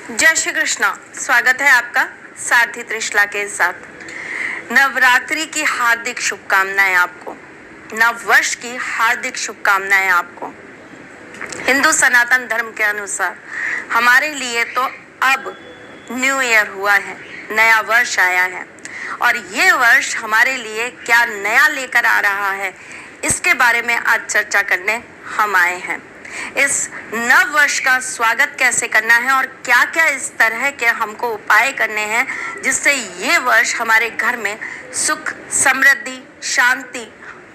जय श्री कृष्णा। स्वागत है आपका सारथी त्रिशला के साथ। नवरात्रि की हार्दिक शुभकामनाएं आपको, नव वर्ष की हार्दिक शुभकामनाएं आपको। हिंदू सनातन धर्म के अनुसार हमारे लिए तो अब न्यू ईयर हुआ है, नया वर्ष आया है और ये वर्ष हमारे लिए क्या नया लेकर आ रहा है, इसके बारे में आज चर्चा करने हम आए हैं। इस नव वर्ष का स्वागत कैसे करना है और क्या क्या इस तरह के हमको उपाय करने हैं जिससे ये वर्ष हमारे घर में सुख, समृद्धि, शांति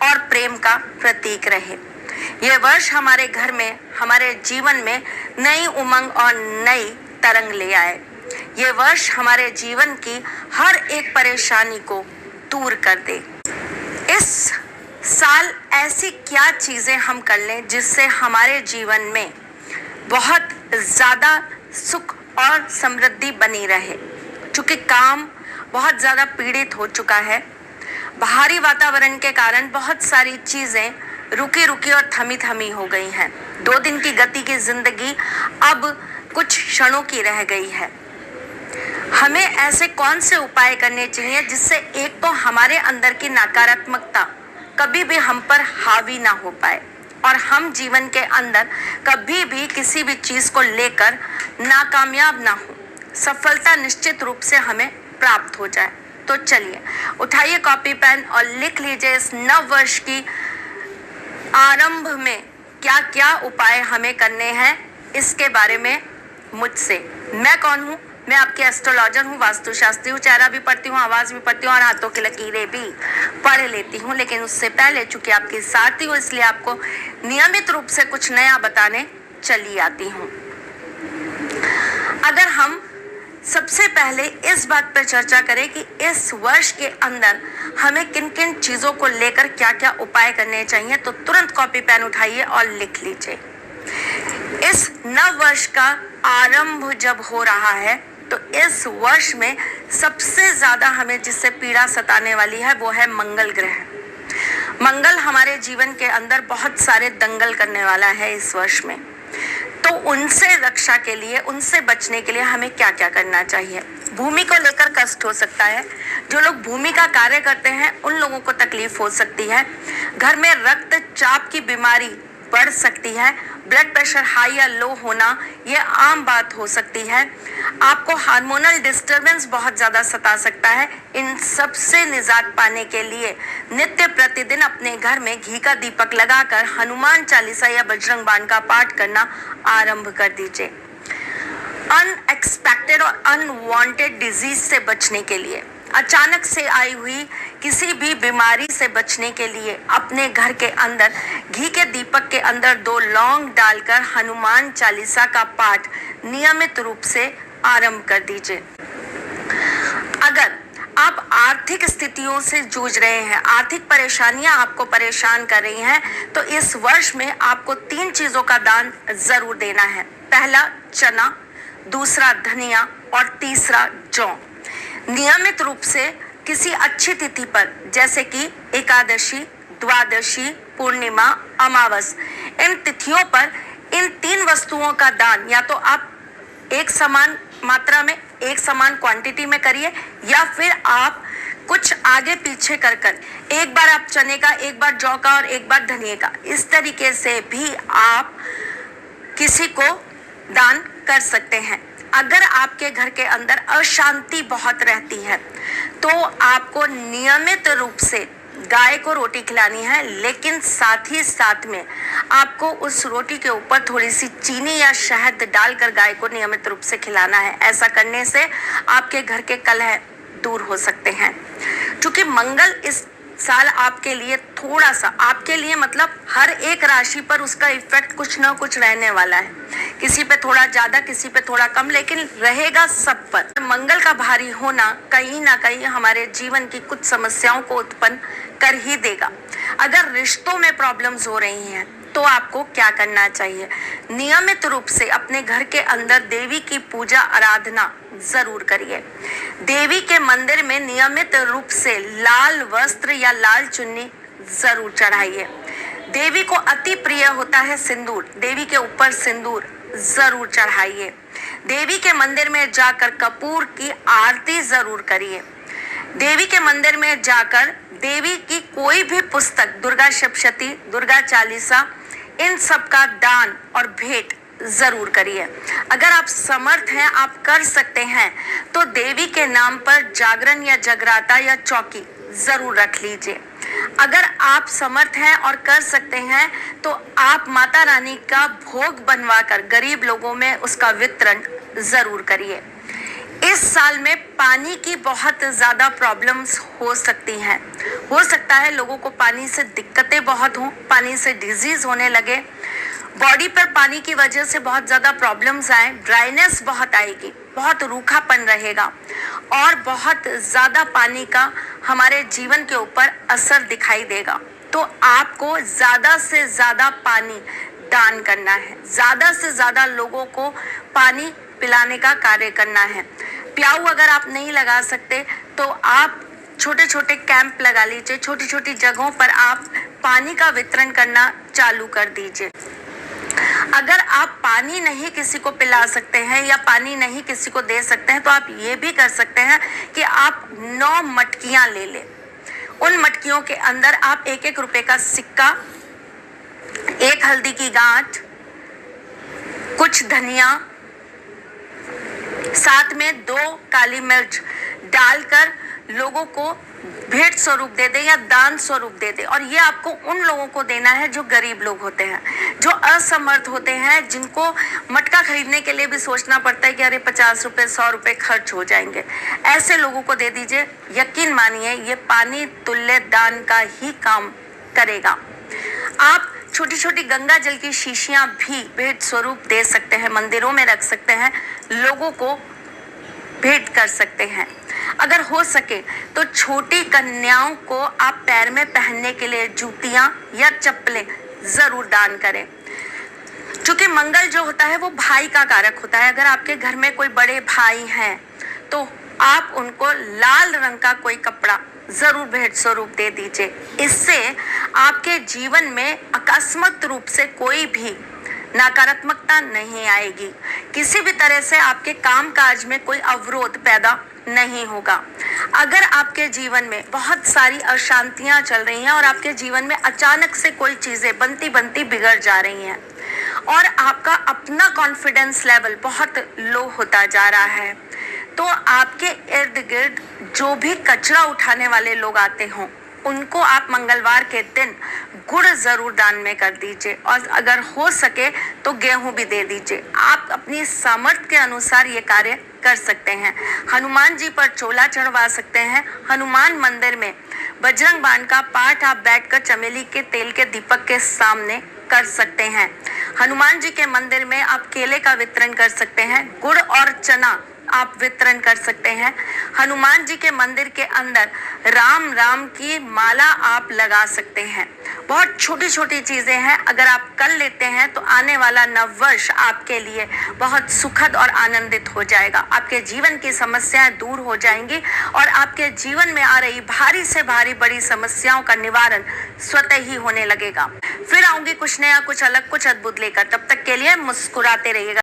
और प्रेम का प्रतीक रहे। ये वर्ष हमारे घर में, हमारे जीवन में नई उमंग और नई तरंग ले आए। ये वर्ष हमारे जीवन की हर एक परेशानी को दूर कर दे। इस साल ऐसी क्या चीजें हम कर लें जिससे हमारे जीवन में बहुत ज़्यादा सुख और समृद्धि बनी रहे। क्योंकि काम बहुत ज़्यादा पीड़ित हो चुका है, बाहरी वातावरण के कारण बहुत सारी चीज़ें रुकी रुकी और थमी थमी हो गई हैं। 2 दिन की गति की जिंदगी अब कुछ क्षणों की रह गई है। हमें ऐसे कौन से उपाय करने चाहिए जिससे एक तो हमारे अंदर की नकारात्मकता कभी भी हम पर हावी ना हो पाए और हम जीवन के अंदर कभी भी किसी भी चीज़ को लेकर नाकामयाब ना हो, सफलता निश्चित रूप से हमें प्राप्त हो जाए। तो चलिए उठाइए कॉपी पेन और लिख लीजिए इस नव वर्ष की आरंभ में क्या क्या उपाय हमें करने हैं, इसके बारे में मुझसे। मैं कौन हूँ? मैं आपकी एस्ट्रोलॉजर हूँ, वास्तुशास्त्री हूँ, चेहरा भी पढ़ती हूँ, आवाज़ भी पढ़ती हूँ और हाथों की लकीरें भी पढ़ लेती हूँ। लेकिन उससे पहले चूंकि आपकी साथी हूँ इसलिए आपको नियमित रूप से कुछ नया बताने चली आती हूँ। अगर हम सबसे पहले इस बात पर चर्चा करें कि इस वर्ष के अंदर हमें किन किन चीज़ों को लेकर क्या क्या उपाय करने चाहिए, तो तुरंत कॉपी पेन उठाइए और लिख लीजिए। इस नव वर्ष का आरंभ जब हो रहा है तो इस वर्ष में सबसे ज़्यादा हमें जिससे पीड़ा सताने वाली है वो है मंगल ग्रह। मंगल हमारे जीवन के अंदर बहुत सारे दंगल करने वाला है इस वर्ष में। तो उनसे रक्षा के लिए, उनसे बचने के लिए हमें क्या क्या करना चाहिए। भूमि को लेकर कष्ट हो सकता है, जो लोग भूमि का कार्य करते हैं उन लोगों को तकलीफ हो सकती है। घर में रक्तचाप की बीमारी बढ़ सकती है, ब्लड प्रेशर हाई या लो होना ये आम बात हो सकती है। आपको हार्मोनल डिस्टरबेंस बहुत ज़्यादा सता सकता है। इन सब से निजात पाने के लिए नित्य प्रतिदिन अपने घर में घी का दीपक लगाकर हनुमान चालीसा या बजरंग बाण का पाठ करना आरंभ कर दीजिए। अनएक्सपेक्टेड और अनवांटेड डिजीज से बचने के लिए, अचानक से आई हुई किसी भी बीमारी से बचने के लिए अपने घर के अंदर घी के दीपक के अंदर 2 लौंग डालकर हनुमान चालीसा का पाठ नियमित रूप से आरंभ कर दीजिए। अगर आप आर्थिक स्थितियों से जूझ रहे हैं, आर्थिक परेशानियां आपको परेशान कर रही हैं, तो इस वर्ष में आपको 3 चीज़ों का दान जरूर देना है। पहला चना, दूसरा धनिया और तीसरा जौ। नियमित रूप से किसी अच्छी तिथि पर जैसे कि एकादशी, द्वादशी, पूर्णिमा, अमावस, इन तिथियों पर इन 3 वस्तुओं का दान या तो आप एक समान मात्रा में, एक समान क्वांटिटी में करिए या फिर आप कुछ आगे पीछे कर एक बार आप चने का, एक बार जौ का और एक बार धनिये का, इस तरीके से भी आप किसी को दान कर सकते हैं। अगर आपके घर के अंदर अशांति बहुत रहती है तो आपको नियमित रूप से गाय को रोटी खिलानी है, लेकिन साथ ही साथ में आपको उस रोटी के ऊपर थोड़ी सी चीनी या शहद डालकर गाय को नियमित रूप से खिलाना है। ऐसा करने से आपके घर के कलह दूर हो सकते हैं। क्योंकि मंगल इस साल आपके लिए थोड़ा सा, आपके लिए मतलब हर एक राशि पर उसका इफेक्ट कुछ ना कुछ रहने वाला है। किसी पे थोड़ा ज़्यादा, किसी पे थोड़ा कम, लेकिन रहेगा सब पर। मंगल का भारी होना कहीं ना कहीं हमारे जीवन की कुछ समस्याओं को उत्पन्न कर ही देगा। अगर रिश्तों में प्रॉब्लम्स हो रही हैं तो आपको क्या करना चाहिए? नियमित रूप से अपने घर के अंदर देवी की पूजा आराधना जरूर करिए। देवी के मंदिर में नियमित रूप से लाल वस्त्र या लाल चुन्नी जरूर चढ़ाइए। देवी को अति प्रिय होता है सिंदूर, देवी के ऊपर सिंदूर जरूर चढ़ाइए। देवी के मंदिर में जाकर कपूर की आरती जरूर करिए। देवी के मंदिर में जाकर देवी की कोई भी पुस्तक, दुर्गा सप्तशती, दुर्गा चालीसा, इन सब का दान और भेंट जरूर करिए। अगर आप समर्थ हैं, आप कर सकते हैं, तो देवी के नाम पर जागरण या जगराता या चौकी जरूर रख लीजिए। अगर आप समर्थ हैं और कर सकते हैं, तो आप माता रानी का भोग बनवाकर गरीब लोगों में उसका वितरण जरूर करिए। इस साल में पानी की बहुत ज़्यादा प्रॉब्लम्स हो सकती हैं। हो सकता है लोगों को पानी से दिक्कतें बहुत हों, पानी से डिजीज होने लगे, बॉडी पर पानी की वजह से बहुत ज़्यादा प्रॉब्लम्स आए, ड्राइनेस बहुत आएगी, बहुत रूखापन रहेगा और बहुत ज़्यादा पानी का हमारे जीवन के ऊपर असर दिखाई देगा। तो आपको ज़्यादा से ज़्यादा पानी दान करना है, ज़्यादा से ज़्यादा लोगों को पानी पिलाने का कार्य करना है। प्याऊ अगर आप नहीं लगा सकते तो आप छोटे छोटे कैंप लगा लीजिए, छोटी छोटी जगहों पर आप पानी का वितरण करना चालू कर दीजिए। अगर आप पानी नहीं किसी को पिला सकते हैं या पानी नहीं किसी को दे सकते हैं, तो आप ये भी कर सकते हैं कि आप 9 मटकियां ले लें। उन मटकियों के अंदर आप 1-1 रुपए का सिक्का, 1 हल्दी की गांठ, कुछ धनिया, साथ में 2 काली मिर्च डालकर लोगों को भेंट स्वरूप दे दे या दान स्वरूप दे दे। और ये आपको उन लोगों को देना है जो गरीब लोग होते हैं, जो असमर्थ होते हैं, जिनको मटका खरीदने के लिए भी सोचना पड़ता है कि अरे 50 रुपए 100 रुपए खर्च हो जाएंगे। ऐसे लोगों को दे दीजिए। यकीन मानिए ये पानी तुल्य दान का ही काम करेगा। आप छोटी छोटी गंगा जल की शीशियां भी भेंट स्वरूप दे सकते हैं, मंदिरों में रख सकते हैं, लोगों को भेंट कर सकते हैं। अगर हो सके तो छोटी कन्याओं को आप पैर में पहनने के लिए जूतियां या चप्पलें जरूर दान करें, क्योंकि मंगल जो होता है वो भाई का कारक होता है। अगर आपके घर में कोई बड़े भाई हैं तो आप उनको लाल रंग का कोई कपड़ा जरूर भेंट स्वरूप दे दीजिए। इससे आपके जीवन में अकस्मात रूप से कोई भी नकारात्मकता नहीं आएगी, किसी भी तरह से आपके कामकाज में कोई अवरोध पैदा नहीं होगा। अगर आपके जीवन में बहुत सारी अशांतियां चल रही हैं और आपके जीवन में अचानक से कोई चीजें बनती बनती बिगड़ जा रही हैं और आपका अपना कॉन्फिडेंस लेवल बहुत लो होता जा रहा है, तो आपके इर्द गिर्द जो भी कचरा उठाने वाले लोग आते हों, उनको आप मंगलवार के दिन गुड़ जरूर दान में कर दीजिए और अगर हो सके तो गेहूं भी दे दीजिए। आप अपनी सामर्थ्य के अनुसार ये कार्य कर सकते हैं। हनुमान जी पर चोला चढ़वा सकते हैं। हनुमान मंदिर में बजरंग बाण का पाठ आप बैठकर चमेली के तेल के दीपक के सामने कर सकते हैं। हनुमान जी के मंदिर में आप केले का वितरण कर सकते हैं, गुड़ और चना आप वितरण कर सकते हैं। हनुमान जी के मंदिर के अंदर राम राम की माला आप लगा सकते हैं। बहुत छोटी छोटी चीजें हैं, अगर आप कर लेते हैं तो आने वाला नववर्ष आपके लिए बहुत सुखद और आनंदित हो जाएगा। आपके जीवन की समस्याएं दूर हो जाएंगी और आपके जीवन में आ रही भारी से भारी बड़ी समस्याओं का निवारण स्वतः ही होने लगेगा। फिर आऊंगी कुछ नया, कुछ अलग, कुछ अद्भुत लेकर। तब तक के लिए मुस्कुराते रहिएगा।